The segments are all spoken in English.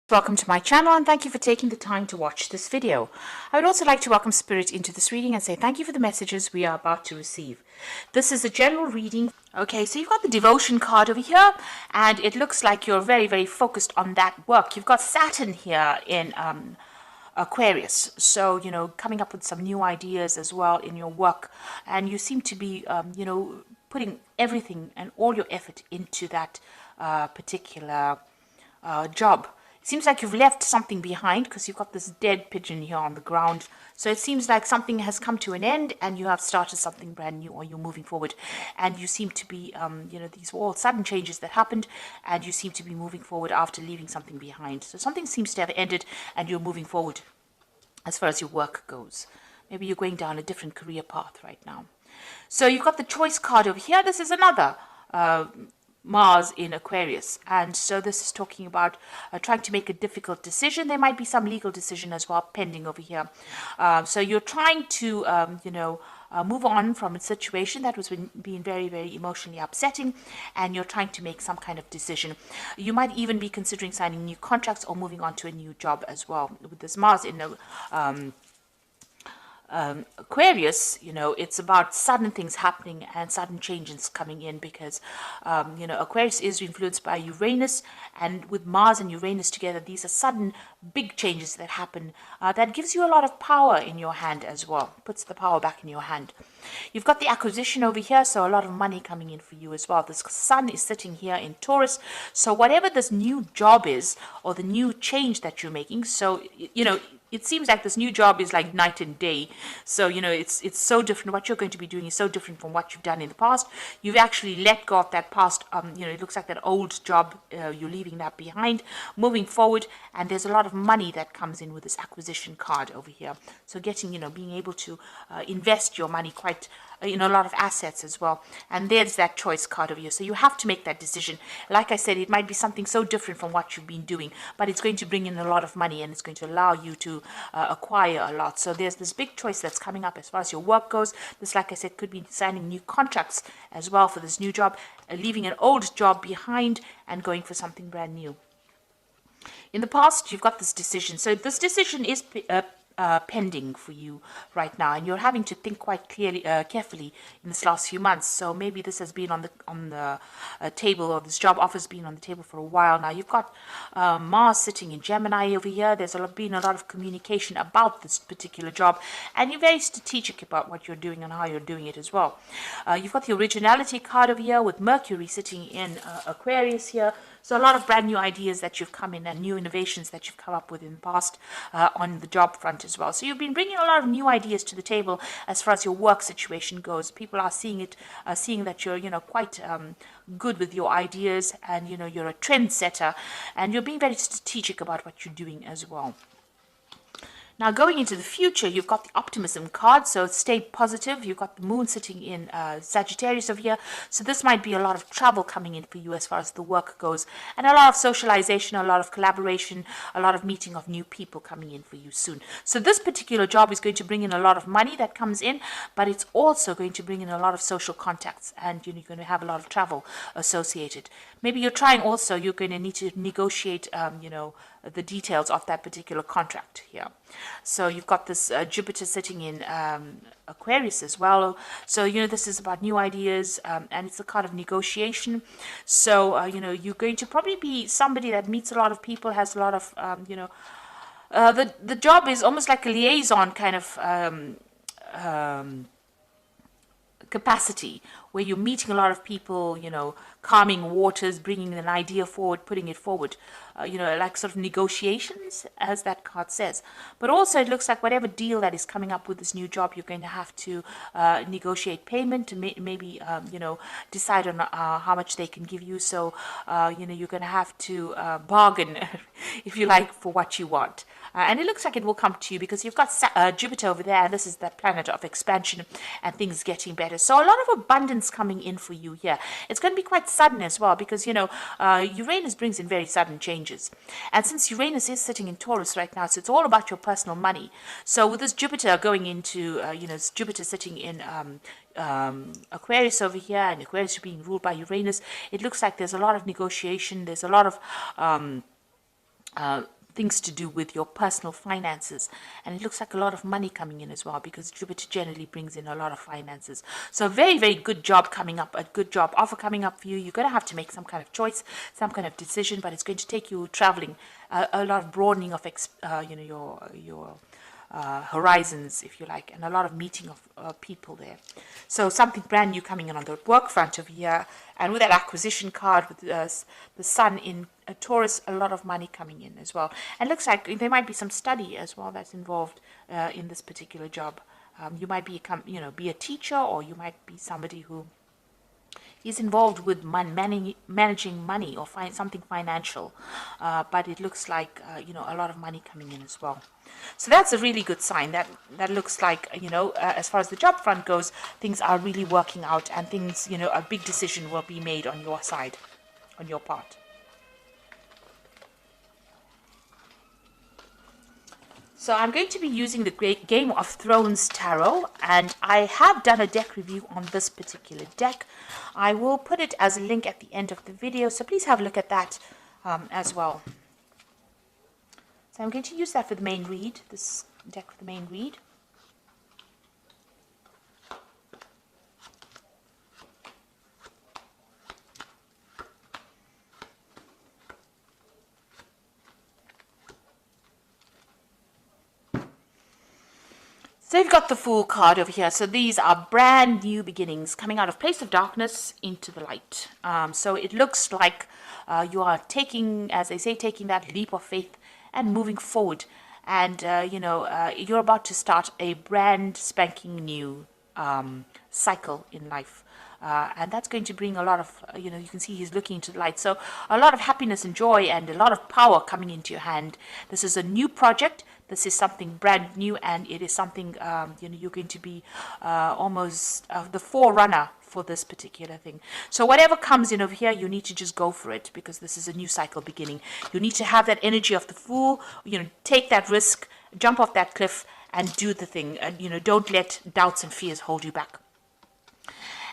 Welcome to my channel and thank you for taking the time to watch this video. I would also like to welcome Spirit into this reading and say thank you for the messages we are about to receive. This is a general reading. Okay, so you've got the devotion card over here and it looks like you're very focused on that work. You've got Saturn here in Aquarius, so coming up with some new ideas as well in your work, and you seem to be putting everything and all your effort into that particular job. It seems like you've left something behind because you've got this dead pigeon here on the ground. So it seems like something has come to an end and you have started something brand new, or you're moving forward. And you seem to be, these were all sudden changes that happened and you seem to be moving forward after leaving something behind. So something seems to have ended and you're moving forward as far as your work goes. Maybe you're going down a different career path right now. So you've got the choice card over here. This is another Mars in Aquarius, and so this is talking about trying to make a difficult decision. There might be some legal decision as well pending over here. So you're trying to move on from a situation that was being very emotionally upsetting, and you're trying to make some kind of decision. You might even be considering signing new contracts or moving on to a new job as well. With this Mars in Aquarius, it's about sudden things happening and sudden changes coming in because, Aquarius is influenced by Uranus, and with Mars and Uranus together, these are sudden big changes that happen that gives you a lot of power in your hand as well, puts the power back in your hand. You've got the acquisition over here, so a lot of money coming in for you as well. This sun is sitting here in Taurus, so whatever this new job is or the new change that you're making, so, it seems like this new job is like night and day. So, it's so different. What you're going to be doing is so different from what you've done in the past. You've actually let go of that past, it looks like that old job, you're leaving that behind, moving forward, and there's a lot of money that comes in with this acquisition card over here. So getting, being able to invest your money quite, a lot of assets as well. And there's that choice card over here. So you have to make that decision. Like I said, it might be something so different from what you've been doing, but it's going to bring in a lot of money and it's going to allow you to acquire a lot. So there's this big choice that's coming up as far as your work goes. This, like I said, could be signing new contracts as well for this new job, leaving an old job behind and going for something brand new. In the past, you've got this decision. So this decision is pending for you right now, and you're having to think quite carefully in this last few months. So maybe this has been on the table, or this job offer's been on the table for a while now. You've got Mars sitting in Gemini over here. There's been a lot of communication about this particular job, and you're very strategic about what you're doing and how you're doing it as well. You've got the originality card over here with Mercury sitting in Aquarius here. So a lot of brand new ideas that you've come in and new innovations that you've come up with in the past on the job front as well. So you've been bringing a lot of new ideas to the table as far as your work situation goes. People are seeing that you're, quite good with your ideas, and, you're a trendsetter, and you're being very strategic about what you're doing as well. Now, going into the future, you've got the optimism card, so stay positive. You've got the moon sitting in Sagittarius over here, so this might be a lot of travel coming in for you as far as the work goes, and a lot of socialization, a lot of collaboration, a lot of meeting of new people coming in for you soon. So this particular job is going to bring in a lot of money that comes in, but it's also going to bring in a lot of social contacts, and you're going to have a lot of travel associated. Maybe you're going to need to negotiate, the details of that particular contract here. So you've got this Jupiter sitting in Aquarius as well. So, this is about new ideas, and it's a kind of negotiation. So, you're going to probably be somebody that meets a lot of people, has a lot of, the job is almost like a liaison kind of capacity, where you're meeting a lot of people, calming waters, bringing an idea forward, putting it forward, like sort of negotiations, as that card says. But also it looks like whatever deal that is coming up with this new job, you're going to have to negotiate payment, maybe, decide on how much they can give you. So, you're going to have to bargain, if you like, for what you want. And it looks like it will come to you because you've got Jupiter over there, and this is the planet of expansion and things getting better. So a lot of abundance coming in for you here. It's going to be quite sudden as well because, Uranus brings in very sudden changes. And since Uranus is sitting in Taurus right now, so it's all about your personal money. So with this Jupiter going into, Jupiter sitting in Aquarius over here, and Aquarius being ruled by Uranus, it looks like there's a lot of negotiation, there's a lot of things to do with your personal finances. And it looks like a lot of money coming in as well, because Jupiter generally brings in a lot of finances. So a very, very good job coming up, a good job offer coming up for you. You're going to have to make some kind of choice, some kind of decision, but it's going to take you traveling, a lot of broadening of your horizons, if you like, and a lot of meeting of people there. So something brand new coming in on the work front of here. And with that acquisition card with the sun in Taurus, a lot of money coming in as well. And it looks like there might be some study as well that's involved in this particular job. You might be a teacher, or you might be somebody who is involved with managing money or something financial, but it looks like a lot of money coming in as well. So that's a really good sign. That looks like as far as the job front goes, things are really working out, and things a big decision will be made on your side, on your part. So I'm going to be using the Great Game of Thrones Tarot, and I have done a deck review on this particular deck. I will put it as a link at the end of the video, so please have a look at that as well. So I'm going to use that for the main read, this deck for the main read. So you've got the Fool card over here. So these are brand new beginnings coming out of place of darkness into the light. So it looks like you are taking, as they say, taking that leap of faith and moving forward. And, you're about to start a brand spanking new cycle in life. And that's going to bring a lot of, you can see he's looking into the light. So a lot of happiness and joy and a lot of power coming into your hand. This is a new project. This is something brand new, and it is something, you're going to be almost the forerunner for this particular thing. So whatever comes in over here, you need to just go for it, because this is a new cycle beginning. You need to have that energy of the Fool, take that risk, jump off that cliff and do the thing. And, don't let doubts and fears hold you back.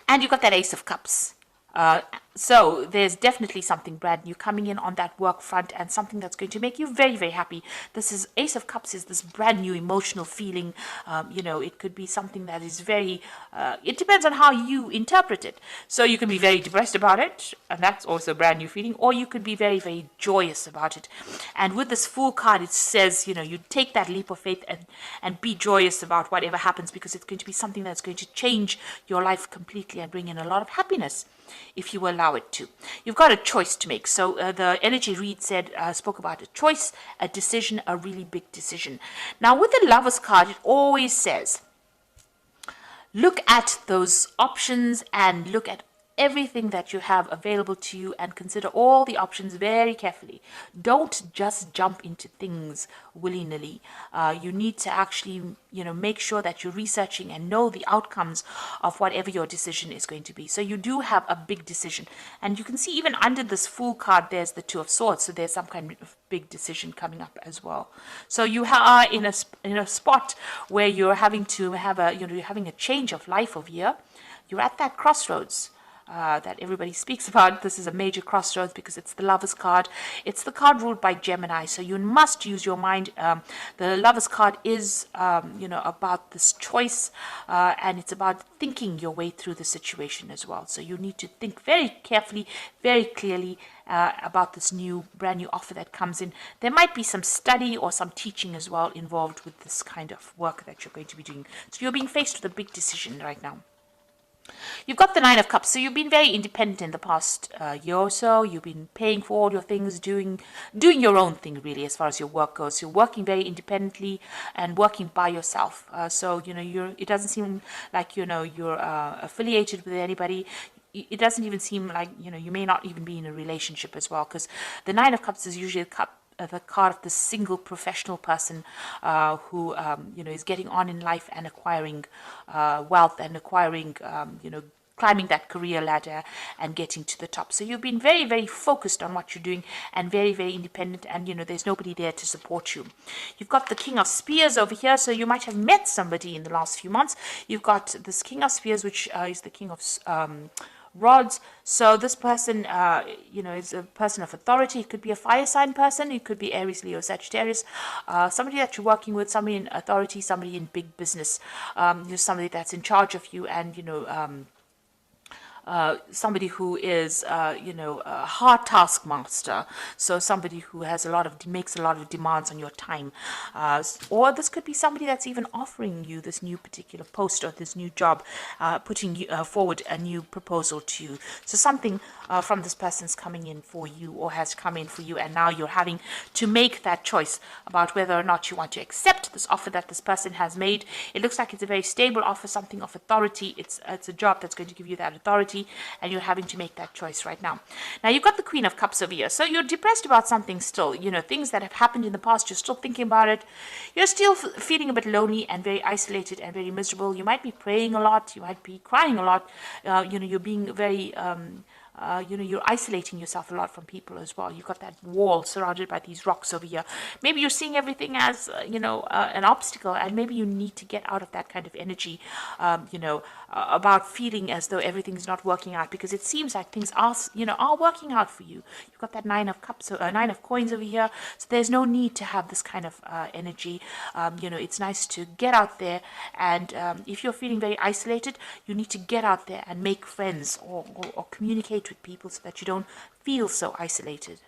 And you've got that Ace of Cups. So there's definitely something brand new coming in on that work front, and something that's going to make you very, very happy. This is Ace of Cups is this brand new emotional feeling. It could be something that is very, it depends on how you interpret it. So you can be very depressed about it, and that's also a brand new feeling, or you could be very, very joyous about it. And with this Fool card, it says, you take that leap of faith and be joyous about whatever happens, because it's going to be something that's going to change your life completely and bring in a lot of happiness, if you allow it to. You've got a choice to make. So the energy read spoke about a choice, a decision, a really big decision. Now with the Lover's card, it always says, look at those options and look at everything that you have available to you, and consider all the options very carefully. Don't just jump into things willy-nilly. You need to actually, make sure that you're researching and know the outcomes of whatever your decision is going to be. So you do have a big decision. And you can see even under this Fool card, there's the Two of Swords. So there's some kind of big decision coming up as well. So you are in a spot where you're having to have you're having a change of life over here. You're at that crossroads that everybody speaks about. This is a major crossroads because it's the Lover's card. It's the card ruled by Gemini, so you must use your mind. The Lover's card is, about this choice, and it's about thinking your way through the situation as well. So you need to think very carefully, very clearly about this brand new offer that comes in. There might be some study or some teaching as well involved with this kind of work that you're going to be doing. So you're being faced with a big decision right now. You've got the Nine of Cups, so you've been very independent in the past year or so. You've been paying for all your things, doing your own thing really as far as your work goes. You're working very independently and working by yourself. So it doesn't seem like you're affiliated with anybody. It doesn't even seem like you may not even be in a relationship as well, because the Nine of Cups is usually the card of the single professional person who is getting on in life and acquiring wealth and acquiring climbing that career ladder and getting to the top. So you've been very, very focused on what you're doing and very, very independent, and there's nobody there to support you. You've got the King of Spears over here, so you might have met somebody in the last few months. You've got this King of Spears, which is the King of rods. So this person, is a person of authority. It could be a fire sign person. It could be Aries, Leo, Sagittarius. Somebody that you're working with, somebody in authority, somebody in big business. Somebody that's in charge of you, and somebody who is, a hard taskmaster. So somebody who has makes a lot of demands on your time. Or this could be somebody that's even offering you this new particular post or this new job, putting forward a new proposal to you. So something from this person's coming in for you, or has come in for you, and now you're having to make that choice about whether or not you want to accept this offer that this person has made. It looks like it's a very stable offer, something of authority. It's a job that's going to give you that authority, and you're having to make that choice right now. Now, you've got the Queen of Cups over here. So you're depressed about something still. Things that have happened in the past, you're still thinking about it. You're still feeling a bit lonely and very isolated and very miserable. You might be praying a lot. You might be crying a lot. You're being very... you're isolating yourself a lot from people as well. You've got that wall surrounded by these rocks over here. Maybe you're seeing everything as, an obstacle, and maybe you need to get out of that kind of energy, about feeling as though everything's not working out, because it seems like things are working out for you. You've got that Nine of Cups, Nine of Coins over here, so there's no need to have this kind of energy. It's nice to get out there, and if you're feeling very isolated, you need to get out there and make friends, or communicate with people so that you don't feel so isolated.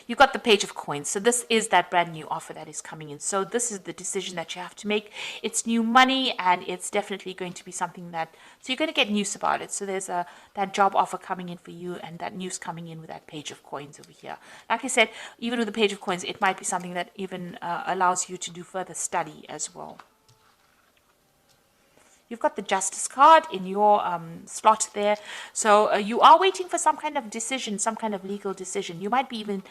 You've got the Page of Coins. So this is that brand new offer that is coming in. So this is the decision that you have to make. It's new money, and it's definitely going to be something that, so you're going to get news about it. So there's that job offer coming in for you, and that news coming in with that Page of Coins over here. Like I said, even with the Page of Coins, it might be something that even allows you to do further study as well. You've got the Justice card in your slot there. So you are waiting for some kind of decision, some kind of legal decision. You might be even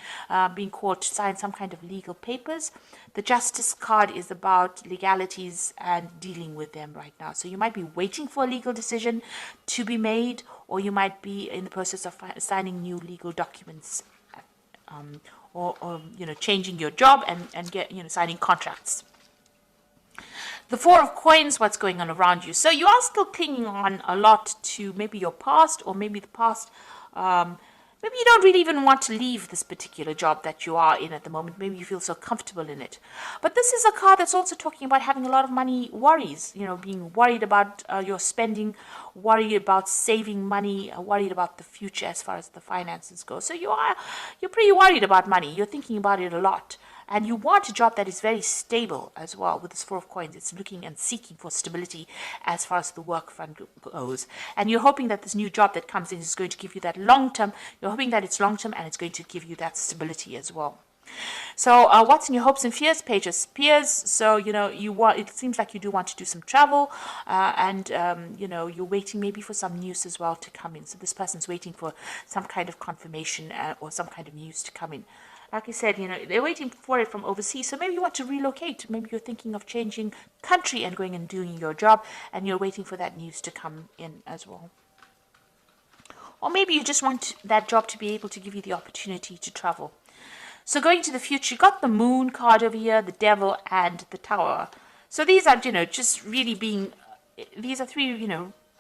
being called to sign some kind of legal papers. The Justice card is about legalities and dealing with them right now. So you might be waiting for a legal decision to be made, or you might be in the process of signing new legal documents, or changing your job and signing contracts. The Four of Coins, what's going on around you. So you are still clinging on a lot to maybe your past, or maybe the past. Maybe you don't really even want to leave this particular job that you are in at the moment. Maybe you feel so comfortable in it. But this is a card that's also talking about having a lot of money worries. Being worried about your spending, worried about saving money, worried about the future as far as the finances go. So you're pretty worried about money. You're thinking about it a lot. And you want a job that is very stable as well. With this Four of Coins, it's looking and seeking for stability as far as the work front goes. And you're hoping that this new job that comes in is going to give you that long-term. You're hoping that it's long-term, and it's going to give you that stability as well. So what's in your hopes and fears? Page of Spears. So, it seems like you do want to do some travel, and, you're waiting maybe for some news as well to come in. So this person's waiting for some kind of confirmation or some kind of news to come in. Like I said, they're waiting for it from overseas. So maybe you want to relocate. Maybe you're thinking of changing country and going and doing your job, and you're waiting for that news to come in as well. Or maybe you just want that job to be able to give you the opportunity to travel. So going to the future, you got the Moon card over here, the Devil, and the Tower. So these are, just really these are three,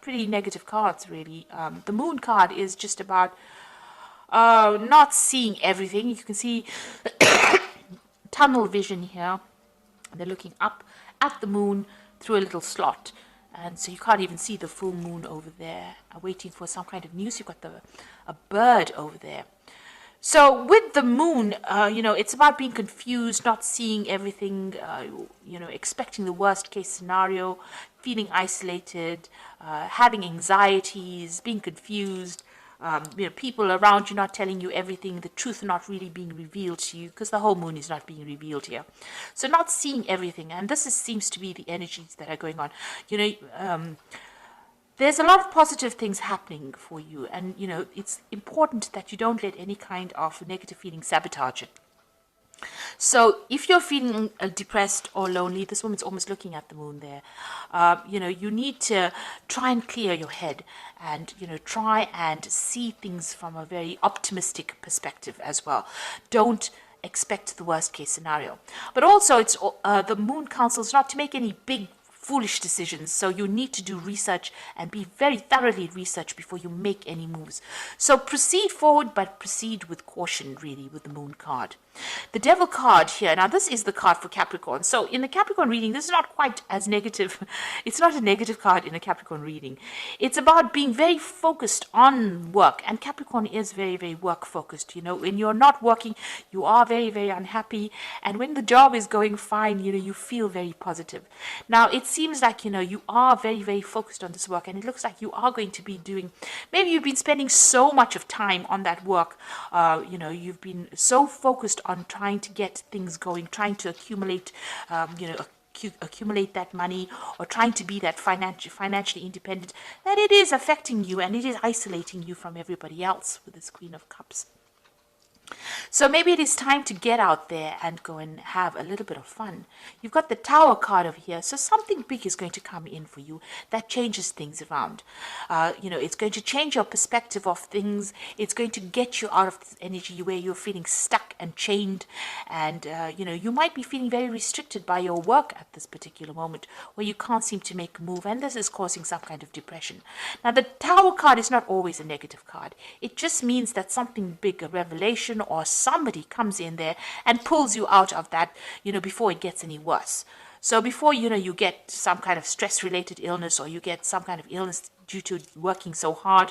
pretty negative cards, really. The Moon card is just about not seeing everything. You can see tunnel vision here. They're looking up at the moon through a little slot, and so you can't even see the full moon over there. Waiting for some kind of news. You've got a bird over there. So with the moon, it's about being confused, not seeing everything, expecting the worst case scenario, feeling isolated, having anxieties, being confused. People around you not telling you everything, the truth not really being revealed to you, because the whole moon is not being revealed here. So not seeing everything, and this seems to be the energies that are going on. There's a lot of positive things happening for you, and it's important that you don't let any kind of negative feeling sabotage it. So if you're feeling depressed or lonely, this woman's almost looking at the moon there. You need to try and clear your head, and try and see things from a very optimistic perspective as well. Don't expect the worst case scenario. But also, it's the moon counsels not to make any big foolish decisions. So you need to do research and be very thoroughly researched before you make any moves. So proceed forward, but proceed with caution, really, with the Moon card. The Devil card here, now this is the card for Capricorn. So in the Capricorn reading, this is not quite as negative. It's not a negative card in a Capricorn reading. It's about being very focused on work. And Capricorn is very, very work focused. You know, when you're not working, you are very, very unhappy. And when the job is going fine, you know, you feel very positive. Now, it seems like, you know, you are very, very focused on this work. And it looks like you are going to be doing, maybe you've been spending so much of time on that work. You know, you've been so focused on trying to get things going, trying to accumulate, accumulate that money, or trying to be that financially independent, that it is affecting you and it is isolating you from everybody else with this Queen of Cups. So maybe it is time to get out there and go and have a little bit of fun. You've got the Tower card over here. So something big is going to come in for you that changes things around. You know, it's going to change your perspective of things. It's going to get you out of this energy where you're feeling stuck and chained. And, you know, you might be feeling very restricted by your work at this particular moment where you can't seem to make a move. And this is causing some kind of depression. Now, the Tower card is not always a negative card. It just means that something big, a revelation, or somebody comes in there and pulls you out of that, you know, before it gets any worse. So before, you know, you get some kind of stress-related illness, or you get some kind of illness due to working so hard,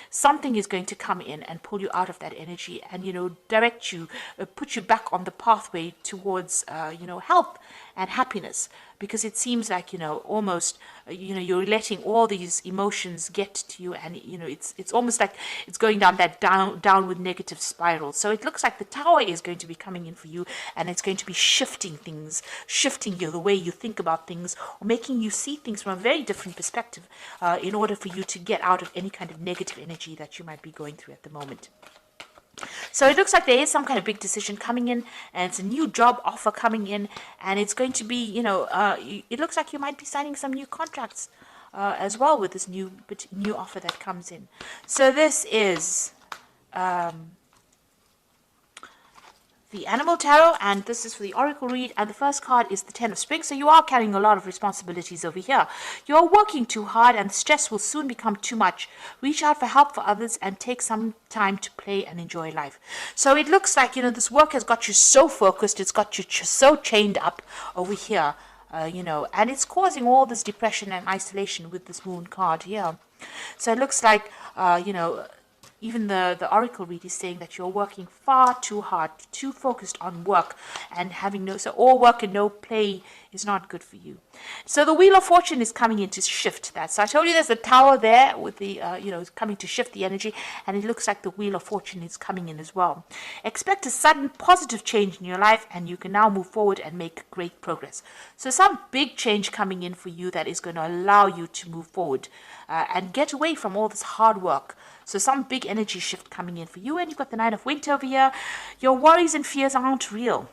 something is going to come in and pull you out of that energy and, you know, direct you, put you back on the pathway towards, you know, health and happiness. Because it seems like, you know, almost, you know, you're letting all these emotions get to you, and, you know, it's almost like it's going down that downward negative spiral. So it looks like the Tower is going to be coming in for you, and it's going to be shifting things, shifting you, the way you think about things, or making you see things from a very different perspective, in order for you to get out of any kind of negative energy that you might be going through at the moment. So it looks like there is some kind of big decision coming in, and it's a new job offer coming in, and it's going to be, you know, it looks like you might be signing some new contracts as well with this new offer that comes in. So this is the Animal Tarot, and this is for the Oracle read, and the first card is the Ten of Spring. So you are carrying a lot of responsibilities over here. You're working too hard, and the stress will soon become too much. Reach out for help for others and take some time to play and enjoy life. So it looks like, you know, this work has got you so focused, it's got you so chained up over here, you know, and it's causing all this depression and isolation with this Moon card here. So it looks like, you know, even the Oracle read is saying that you're working far too hard, too focused on work, and having so all work and no play is not good for you. So the Wheel of Fortune is coming in to shift that. So I told you there's a Tower there with the, you know, coming to shift the energy, and it looks like the Wheel of Fortune is coming in as well. Expect a sudden positive change in your life, and you can now move forward and make great progress. So some big change coming in for you that is going to allow you to move forward and get away from all this hard work. So some big energy shift coming in for you. And you've got the Nine of Winter over here. Your worries and fears aren't real.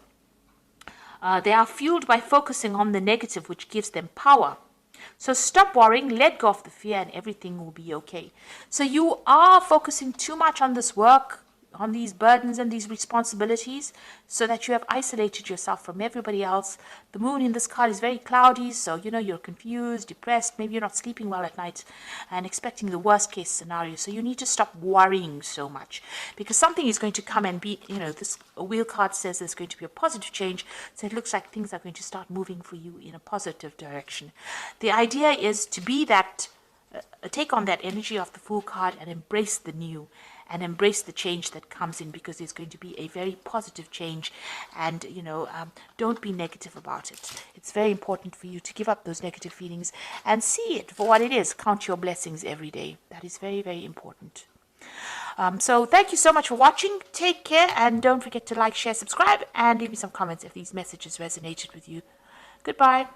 They are fueled by focusing on the negative, which gives them power. So stop worrying, let go of the fear, and everything will be okay. So you are focusing too much on this work, on these burdens and these responsibilities, so that you have isolated yourself from everybody else. The moon in this card is very cloudy, so, you know, you're confused, depressed, maybe you're not sleeping well at night and expecting the worst case scenario. So you need to stop worrying so much, because something is going to come and be, you know, this wheel card says there's going to be a positive change. So it looks like things are going to start moving for you in a positive direction. The idea is to be that, take on that energy of the Fool card and embrace the new, and embrace the change that comes in, because there's going to be a very positive change. And, you know, don't be negative about it. It's very important for you to give up those negative feelings and see it for what it is. Count your blessings every day. That is very, very important. So thank you so much for watching. Take care, and don't forget to like, share, subscribe, and leave me some comments if these messages resonated with you. Goodbye.